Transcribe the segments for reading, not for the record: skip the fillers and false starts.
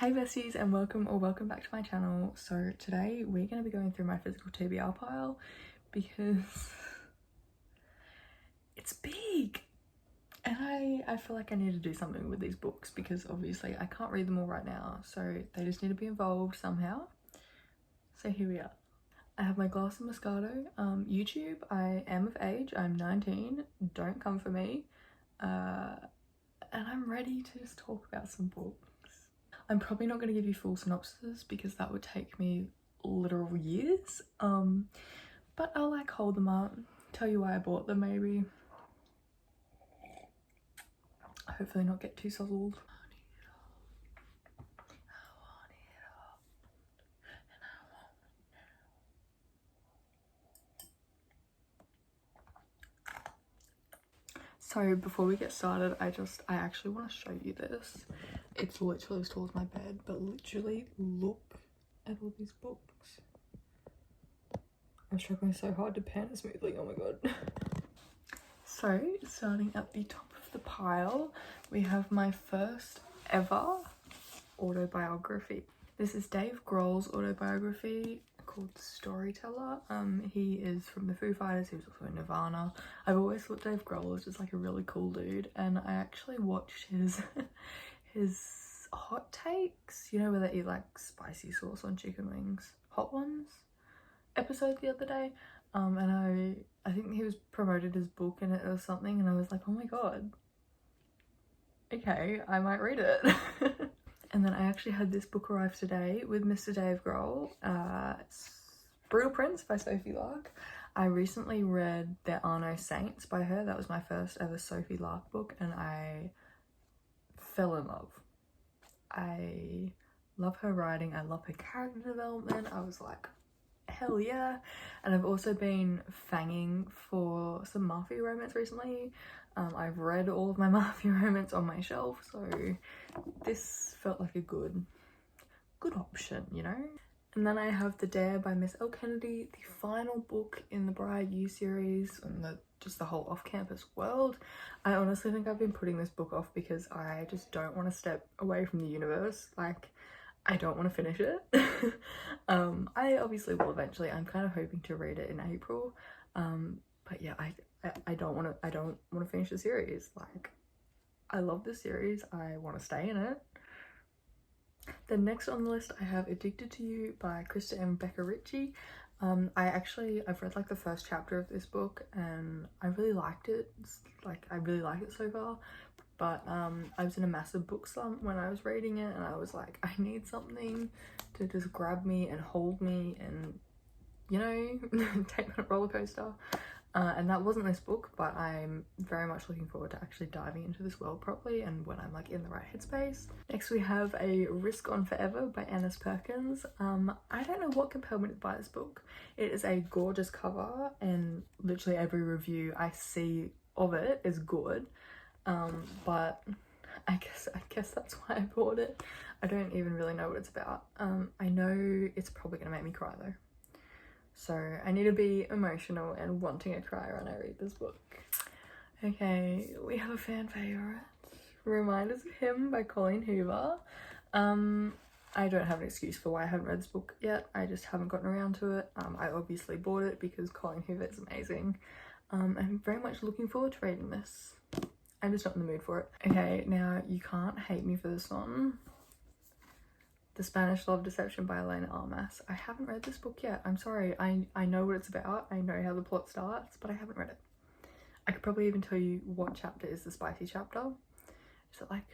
Hey besties, and welcome back to my channel. So today we're going to be going through my physical TBR pile because it's big and I feel like I need to do something with these books because obviously I can't read them all right now, so they just need to be involved somehow. So here we are. I have my glass of Moscato. YouTube, I am of age, I'm 19, don't come for me, and I'm ready to just talk about some books. I'm probably not going to give you full synopses because that would take me literal years, but I'll like hold them up, tell you why I bought them maybe. Hopefully not get too sozzled. So before we get started, I actually want to show you this. It's literally as tall as my bed, but literally look at all these books. I'm struggling so hard to pan it smoothly, oh my god. So starting at the top of the pile, we have my first ever autobiography. This is Dave Grohl's autobiography called Storyteller. He is from the Foo Fighters, he was also in Nirvana. I've always thought Dave Grohl was just like a really cool dude, and I actually watched his hot takes, you know, where they eat like spicy sauce on chicken wings, hot ones episode the other day, and I think he was promoted his book in it or something, and I was like, oh my god, okay, I might read it. And then I actually had this book arrive today with Mr. Dave Grohl. It's Brutal Prince by Sophie Lark. I recently read There Are No Saints by her. That was my first ever Sophie Lark book, and I fell in love. I love her writing, I love her character development. I was like, hell yeah. And I've also been fanging for some mafia romance recently. I've read all of my mafia romance on my shelf, so this felt like a good option, you know. And then I have The Dare by Miss L. Kennedy, the final book in the Bride U series and just the whole off-campus world. I honestly think I've been putting this book off because I just don't want to step away from the universe. Like, I don't want to finish it. I obviously will eventually. I'm kind of hoping to read it in April, but yeah, I don't want to finish the series. Like, I love this series, I want to stay in it. Then next on the list I have Addicted to You by Krista and Becca Ritchie. I've read like the first chapter of this book and I really liked it. I really like it so far, but I was in a massive book slump when I was reading it, and I was like, I need something to just grab me and hold me and, you know, take me on a roller coaster. And that wasn't this book, but I'm very much looking forward to actually diving into this world properly and when I'm like in the right headspace. Next we have A Risk on Forever by Annis Perkins. I don't know what compelled me to buy this book. It is a gorgeous cover and literally every review I see of it is good. But I guess that's why I bought it. I don't even really know what it's about. I know it's probably gonna make me cry though. So I need to be emotional and wanting to cry when I read this book. Okay, we have a fan favorite, Reminders of Him by Colleen Hoover. I don't have an excuse for why I haven't read this book yet. I just haven't gotten around to it. I obviously bought it because Colleen Hoover is amazing. I'm very much looking forward to reading this. I'm just not in the mood for it. Okay, now you can't hate me for this one. The Spanish Love Deception by Elena Almas. I haven't read this book yet. I'm sorry. I know what it's about. I know how the plot starts, but I haven't read it. I could probably even tell you what chapter is the spicy chapter. Is it like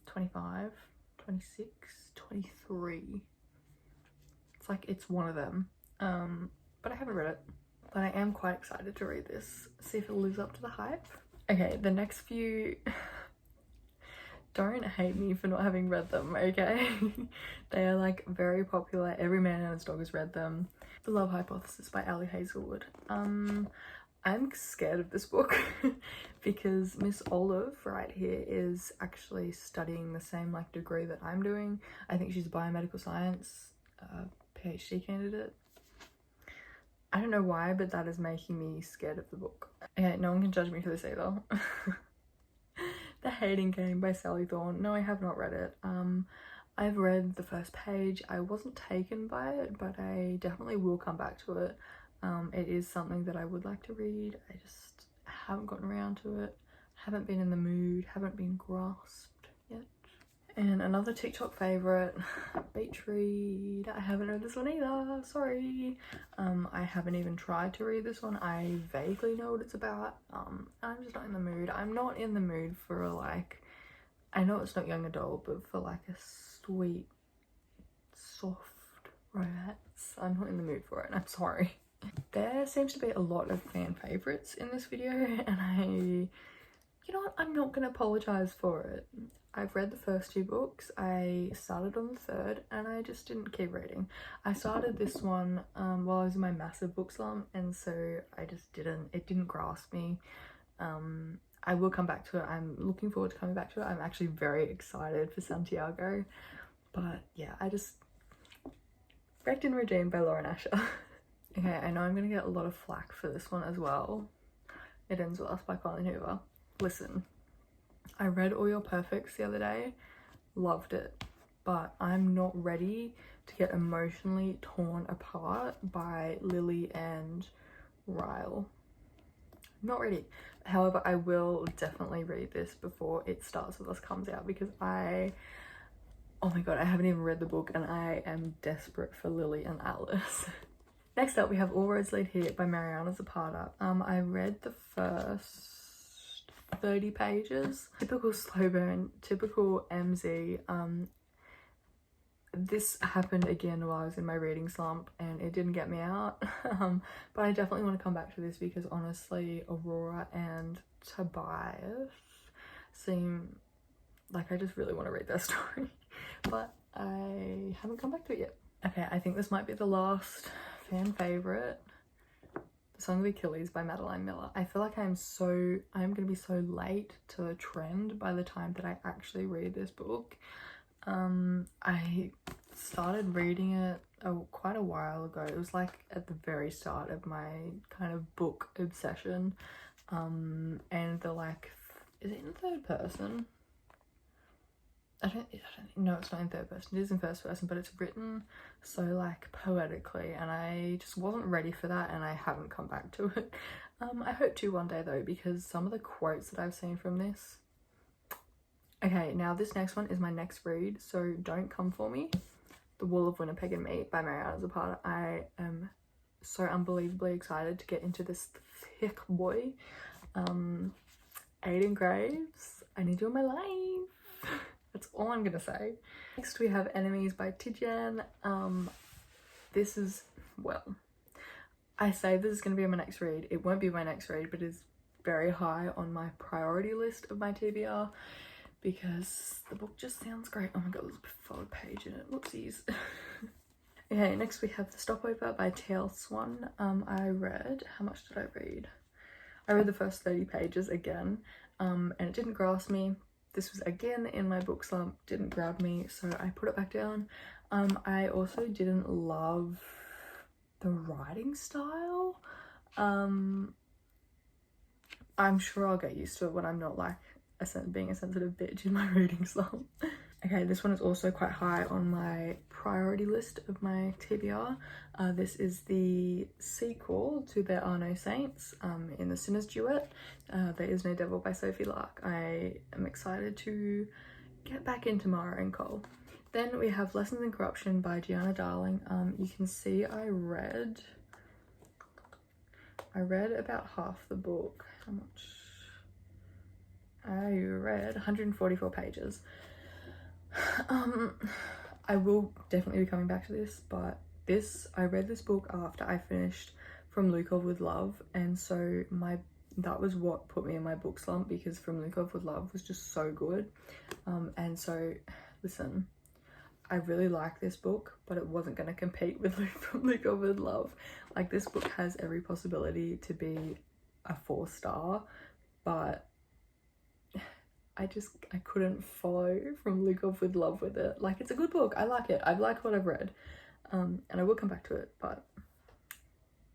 25, 26, 23? It's like, it's one of them. But I haven't read it. But I am quite excited to read this. See if it lives up to the hype. Okay, the next few... Don't hate me for not having read them, okay? They are like very popular. Every man and his dog has read them. The Love Hypothesis by Ali Hazelwood. I'm scared of this book because Miss Olive right here is actually studying the same like degree that I'm doing. I think she's a biomedical science PhD candidate. I don't know why, but that is making me scared of the book. Okay, no one can judge me for this either. The Hating Game by Sally Thorne. No, I have not read it. I've read the first page. I wasn't taken by it, but I definitely will come back to it. It is something that I would like to read. I just haven't gotten around to it. Haven't been in the mood, haven't been grasped yet. And another TikTok favourite, beach read. I haven't read this one either, sorry. I haven't even tried to read this one. I vaguely know what it's about. I'm just not in the mood. I'm not in the mood for like, I know it's not young adult, but for like a sweet, soft romance. I'm not in the mood for it, I'm sorry. There seems to be a lot of fan favourites in this video, and you know what, I'm not gonna apologise for it. I've read the first 2 books. I started on the 3rd and I just didn't keep reading. I started this one while I was in my massive book slump, and so I just it didn't grasp me. I will come back to it. I'm looking forward to coming back to it. I'm actually very excited for Santiago, but yeah, I just Wrecked and Redeemed by Lauren Asher. Okay, I know I'm gonna get a lot of flack for this one as well. It Ends With Us by Colin Hoover. Listen, I read All Your Perfects the other day, loved it, but I'm not ready to get emotionally torn apart by Lily and Ryle. Not ready. However, I will definitely read this before It Starts With Us comes out, because oh my god, I haven't even read the book and I am desperate for Lily and Alice. Next up, we have All Roads Lead Here by Mariana Zapata. I read the first 30 pages. Typical slow burn, typical MZ. This happened again while I was in my reading slump and it didn't get me out. But I definitely want to come back to this because honestly, Aurora and Tobias seem like I just really want to read their story. But I haven't come back to it yet. Okay, I think this might be the last fan favourite. The Song of Achilles by Madeline Miller. I feel like I'm going to be so late to the trend by the time that I actually read this book. I started reading it quite a while ago. It was like at the very start of my kind of book obsession. And the like, is it in third person? No, it's not in third person. It is in first person, but it's written so like poetically, and I just wasn't ready for that, and I haven't come back to it. I hope to one day though, because some of the quotes that I've seen from this. Okay, now this next one is my next read, so don't come for me. The Wall of Winnipeg and Me by Mariana Zapata. I am so unbelievably excited to get into this thick boy. Aiden Graves, I need you in my life. That's all I'm gonna say. Next we have Enemies by Tijan. This is, well, I say this is gonna be my next read. It won't be my next read, but it's very high on my priority list of my TBR because the book just sounds great. Oh my god, there's a forward page in it. Whoopsies. Okay, next we have The Stopover by T.L. Swan. I read, how much did I read? I read the first 30 pages again, and it didn't grasp me. This was again in my book slump, didn't grab me, so I put it back down. I also didn't love the writing style. I'm sure I'll get used to it when I'm not like being a sensitive bitch in my reading slump. Okay, this one is also quite high on my priority list of my TBR. This is the sequel to There Are No Saints, in the Sinner's Duet. There Is No Devil by Sophia Lark. I am excited to get back into Mara and Cole. Then we have Lessons in Corruption by Gianna Darling. You can see I read about half the book. How much? I read 144 pages. I will definitely be coming back to this, but I read this book after I finished From Lukov with Love, and so that was what put me in my book slump, because From Lukov with Love was just so good. And so listen, I really like this book, but it wasn't going to compete with From Lukov with Love. Like, this book has every possibility to be a 4-star, but I couldn't follow From Lukov with Love with it. Like, it's a good book. I like it. I like what I've read. And I will come back to it, but,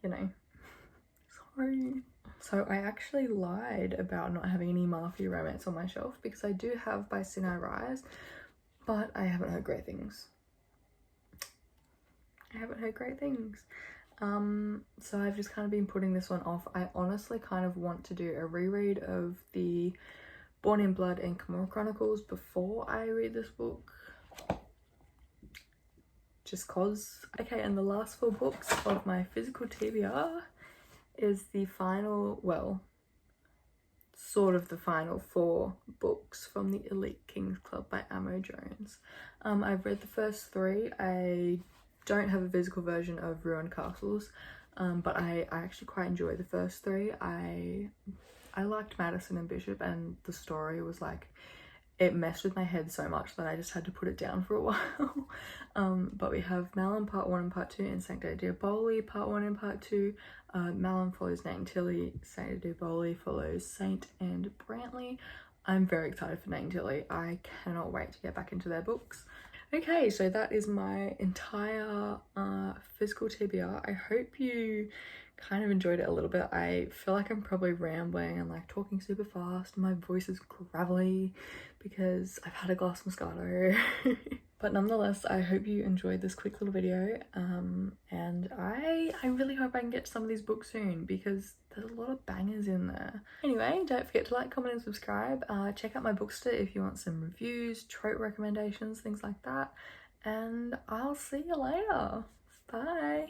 you know, sorry. So I actually lied about not having any mafia romance on my shelf, because I do have By Sin I Rise, but I haven't heard great things. So I've just kind of been putting this one off. I honestly kind of want to do a reread of the Born in Blood and Camorra Chronicles before I read this book. Just cause. Okay, and the last 4 books of my physical TBR is the final, well, sort of the final 4 books from the Elite Kings Club by Amo Jones. I've read the first 3. I don't have a physical version of Ruined Castles, but I actually quite enjoy the first 3. I liked Madison and Bishop, and the story was like, it messed with my head so much that I just had to put it down for a while. But we have Malin Part 1 and Part 2 and Sancta Diaboli Part 1 and Part 2. Malin follows Nate and Tilly, Sancta Diaboli follows Saint and Brantley. I'm very excited for Nate and Tilly. I cannot wait to get back into their books. Okay, so that is my entire physical TBR. I hope you kind of enjoyed it a little bit. I feel like I'm probably rambling and like talking super fast. My voice is gravelly because I've had a glass Moscato. But nonetheless, I hope you enjoyed this quick little video, and I really hope I can get to some of these books soon because there's a lot of bangers in there. Anyway, don't forget to like, comment and subscribe. Check out my Bookster if you want some reviews, trope recommendations, things like that, and I'll see you later. Bye.